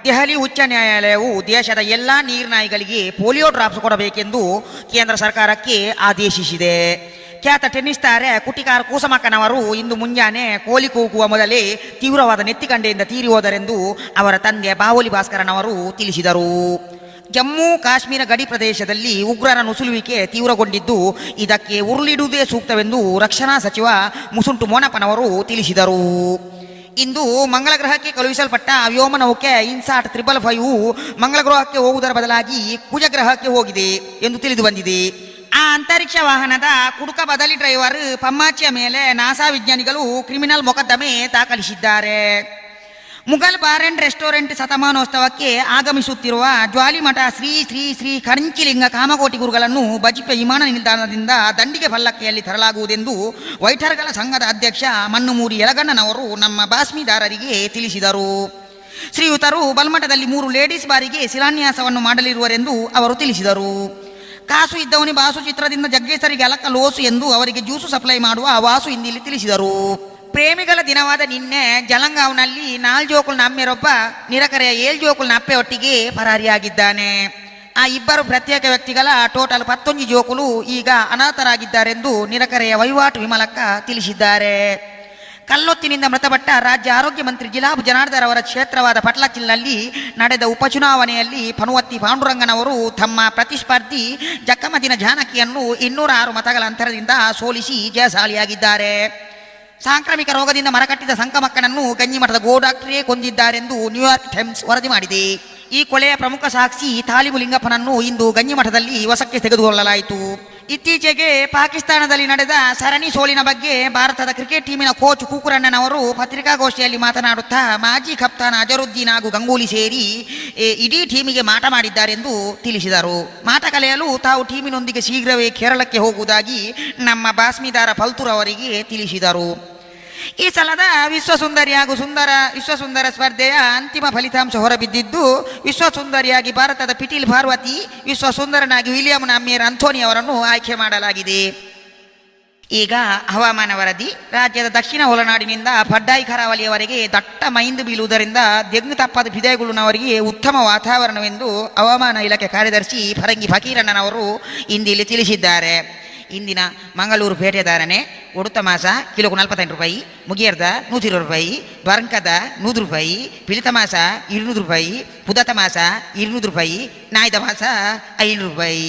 ದೆಹಲಿ ಉಚ್ಚ ನ್ಯಾಯಾಲಯವು ದೇಶದ ಎಲ್ಲ ನೀರ್ನಾಯಿಗಳಿಗೆ ಪೋಲಿಯೋ ಡ್ರಾಪ್ಸ್ ಕೊಡಬೇಕೆಂದು ಕೇಂದ್ರ ಸರ್ಕಾರಕ್ಕೆ ಆದೇಶಿಸಿದೆ. ಖ್ಯಾತ ಟೆನ್ನಿಸ್ ತಾರೆ ಕುಟಿಕಾರ್ ಕೂಸಮಕ್ಕನವರು ಇಂದು ಮುಂಜಾನೆ ಕೋಲಿ ಕೂಗುವ ಮೊದಲೇ ತೀವ್ರವಾದ ನೆತ್ತಿಕಂಡೆಯಿಂದ ತೀರಿ ಹೋದರೆಂದು ಅವರ ತಂದೆ ಬಾವೋಲಿ ಭಾಸ್ಕರನವರು ತಿಳಿಸಿದರು. ಜಮ್ಮು ಕಾಶ್ಮೀರ ಗಡಿ ಪ್ರದೇಶದಲ್ಲಿ ಉಗ್ರರ ನುಸುಳುವಿಕೆ ತೀವ್ರಗೊಂಡಿದ್ದು, ಇದಕ್ಕೆ ಉರುಳಿಡುವುದೇ ಸೂಕ್ತವೆಂದು ರಕ್ಷಣಾ ಸಚಿವ ಮುಸುಂಟು ಮೋನಪ್ಪನವರು ತಿಳಿಸಿದರು. ಇಂದು ಮಂಗಳ ಗ್ರಹಕ್ಕೆ ಕಳುಹಿಸಲ್ಪಟ್ಟ ವ್ಯೋಮನೌಕೆ ಇನ್ಸಾಟ್ 555 ಮಂಗಳ ಗ್ರಹಕ್ಕೆ ಹೋಗುವುದರ ಬದಲಾಗಿ ಕುಜ ಗ್ರಹಕ್ಕೆ ಹೋಗಿದೆ ಎಂದು ತಿಳಿದು ಬಂದಿದೆ. ಆ ಅಂತರಿಕ್ಷ ವಾಹನದ ಕುಡುಕ ಬದಲಿ ಡ್ರೈವರ್ ಪಮ್ಮಾಚಿಯ ಮೇಲೆ ನಾಸಾ ವಿಜ್ಞಾನಿಗಳು ಕ್ರಿಮಿನಲ್ ಮೊಕದ್ದಮೆ ದಾಖಲಿಸಿದ್ದಾರೆ. ಮುಘಲ್ ಬಾರ್ ಅಂಡ್ ರೆಸ್ಟೋರೆಂಟ್ ಶತಮಾನೋತ್ಸವಕ್ಕೆ ಆಗಮಿಸುತ್ತಿರುವ ಜ್ವಾಲಿಮಠ ಶ್ರೀ ಶ್ರೀ ಶ್ರೀ ಕರಂಚಿಲಿಂಗ ಕಾಮಕೋಟಿ ಗುರುಗಳನ್ನು ಬಜಿಪೆ ವಿಮಾನ ನಿಲ್ದಾಣದಿಂದ ದಂಡಿಗೆ ಪಲ್ಲಕ್ಕಿಯಲ್ಲಿ ತರಲಾಗುವುದೆಂದು ವೈಠರ್ಗಳ ಸಂಘದ ಅಧ್ಯಕ್ಷ ಮಣ್ಣುಮೂರಿ ಯಲಗಣ್ಣನವರು ನಮ್ಮ ಬಾಸ್ಮಿದಾರರಿಗೆ ತಿಳಿಸಿದರು. ಶ್ರೀಯುತರು ಬಲ್ಮಠದಲ್ಲಿ 3 ಲೇಡೀಸ್ ಬಾರಿಗೆ ಶಿಲಾನ್ಯಾಸವನ್ನು ಮಾಡಲಿರುವರೆಂದು ಅವರು ತಿಳಿಸಿದರು. ಕಾಸು ಇದ್ದವನಿ ಬಾಸು ಚಿತ್ರದಿಂದ ಜಗ್ಗೇಸರಿಗೆ ಅಲಕ ಲೋಸು ಎಂದು ಅವರಿಗೆ ಜ್ಯೂಸು ಸಪ್ಲೈ ಮಾಡುವ ವಾಸು ಇಂದಿಲ್ಲಿ ತಿಳಿಸಿದರು. ಪ್ರೇಮಿಗಳ ದಿನವಾದ ನಿನ್ನೆ ಜಲಂಗಾವ್ನಲ್ಲಿ 4 ಜೋಕುಲ್ನ ಅಮ್ಮೆರೊಬ್ಬ ನಿರಕರೆಯ 7 ಜೋಕುಲ್ನ ಅಪ್ಪೆ ಒಟ್ಟಿಗೆ ಪರಾರಿಯಾಗಿದ್ದಾನೆ. ಆ ಇಬ್ಬರು ಪ್ರತ್ಯೇಕ ವ್ಯಕ್ತಿಗಳ ಟೋಟಲ್ 11 ಜೋಕುಲು ಈಗ ಅನಾಥರಾಗಿದ್ದಾರೆಂದು ನಿರಕರೆಯ ವಹಿವಾಟು ವಿಮಲಕ್ಕ ತಿಳಿಸಿದ್ದಾರೆ. ಕಲ್ಲೊತ್ತಿನಿಂದ ಮೃತಪಟ್ಟ ರಾಜ್ಯ ಆರೋಗ್ಯ ಮಂತ್ರಿ ಜಿಲಾಬ್ ಜನಾರ್ದರ್ ಅವರ ಕ್ಷೇತ್ರವಾದ ಪಟ್ಲಚಿಲ್ನಲ್ಲಿ ನಡೆದ ಉಪಚುನಾವಣೆಯಲ್ಲಿ ಪನುವತ್ತಿ ಪಾಂಡುರಂಗನವರು ತಮ್ಮ ಪ್ರತಿಸ್ಪರ್ಧಿ ಜಕ್ಕಮದಿನ ಜಾನಕಿಯನ್ನು 206 ಮತಗಳ ಅಂತರದಿಂದ ಸೋಲಿಸಿ ಜಯಶಾಲಿಯಾಗಿದ್ದಾರೆ. ಸಾಂಕ್ರಾಮಿಕ ರೋಗದಿಂದ ಮರಕಟ್ಟಿದ ಸಂಕಮಕ್ಕನನ್ನು ಗಂಜಿಮಠದ ಡಾಕ್ಟರೇ ಕೊಂದಿದ್ದಾರೆಂದು ನ್ಯೂಯಾರ್ಕ್ ಟೈಮ್ಸ್ ವರದಿ ಮಾಡಿದೆ. ಈ ಕೊಲೆಯ ಪ್ರಮುಖ ಸಾಕ್ಷಿ ತಾಲಿಬು ಲಿಂಗಪ್ಪನನ್ನು ಇಂದು ಗಂಜಿಮಠದಲ್ಲಿ ವಶಕ್ಕೆ ತೆಗೆದುಕೊಳ್ಳಲಾಯಿತು. ಇತ್ತೀಚೆಗೆ ಪಾಕಿಸ್ತಾನದಲ್ಲಿ ನಡೆದ ಸರಣಿ ಸೋಲಿನ ಬಗ್ಗೆ ಭಾರತದ ಕ್ರಿಕೆಟ್ ಟೀಮಿನ ಕೋಚ್ ಕೂಕುರಣ್ಣನವರು ಪತ್ರಿಕಾಗೋಷ್ಠಿಯಲ್ಲಿ ಮಾತನಾಡುತ್ತಾ ಮಾಜಿ ಕಪ್ತಾನ್ ಅಜರುದ್ದೀನ್ ಹಾಗೂ ಗಂಗೂಲಿ ಸೇರಿ ಇಡೀ ಟೀಮಿಗೆ ಮಾಟ ಮಾಡಿದ್ದಾರೆಂದು ತಿಳಿಸಿದರು. ಮಾಟ ಕಲೆಯಲು ತಾವು ಟೀಮಿನೊಂದಿಗೆ ಶೀಘ್ರವೇ ಕೇರಳಕ್ಕೆ ಹೋಗುವುದಾಗಿ ನಮ್ಮ ಬಾಸ್ಮಿದಾರ ಫಲ್ತೂರ್ ಅವರಿಗೆ ತಿಳಿಸಿದರು. ಈ ಸಲದ ವಿಶ್ವಸುಂದರಿ ಹಾಗೂ ವಿಶ್ವಸುಂದರ ಸ್ಪರ್ಧೆಯ ಅಂತಿಮ ಫಲಿತಾಂಶ ಹೊರಬಿದ್ದಿದ್ದು, ವಿಶ್ವಸುಂದರಿಯಾಗಿ ಭಾರತದ ಪಿಟೀಲ್ ಪಾರ್ವತಿ, ವಿಶ್ವಸುಂದರನಾಗಿ ವಿಲಿಯಂ ಅಮೀರ್ ಅಂಥೋನಿ ಅವರನ್ನು ಆಯ್ಕೆ ಮಾಡಲಾಗಿದೆ. ಈಗ ಹವಾಮಾನ ವರದಿ. ರಾಜ್ಯದ ದಕ್ಷಿಣ ಒಳನಾಡಿನಿಂದ ಪಡ್ಡಾಯಿ ಕರಾವಳಿಯವರೆಗೆ ದಟ್ಟ ಮೈಂದು ಬೀಳುವುದರಿಂದ ದೆಂಗು ತಪ್ಪದ ಬಿದೆಗುಳುನವರಿಗೆ ಉತ್ತಮ ವಾತಾವರಣವೆಂದು ಹವಾಮಾನ ಇಲಾಖೆ ಕಾರ್ಯದರ್ಶಿ ಫರಂಗಿ ಫಕೀರಣ್ಣನವರು ಇಂದಿಲ್ಲಿ ತಿಳಿಸಿದ್ದಾರೆ. ಇಂದಿನ ಮಂಗಳೂರು ಪೇಟೆ ಧಾರಣೆ: ಒಡುತ್ತ ಮಾಸ ಕಿಲೋకు 48 ರೂಪಾಯಿ, ಮುಗಿಯರ್ದ 120 ರೂಪಾಯಿ, ಬರ್ಂಕದ 100 ರೂಪಾಯಿ, ಪಿಳಿತ ಮಾಸ 200 ರೂಪಾಯಿ, ಪುದತ ಮಾಸ 200 ರೂಪಾಯಿ, ನಾಯ್ದ ಮಾಸ 500 ರೂಪಾಯಿ.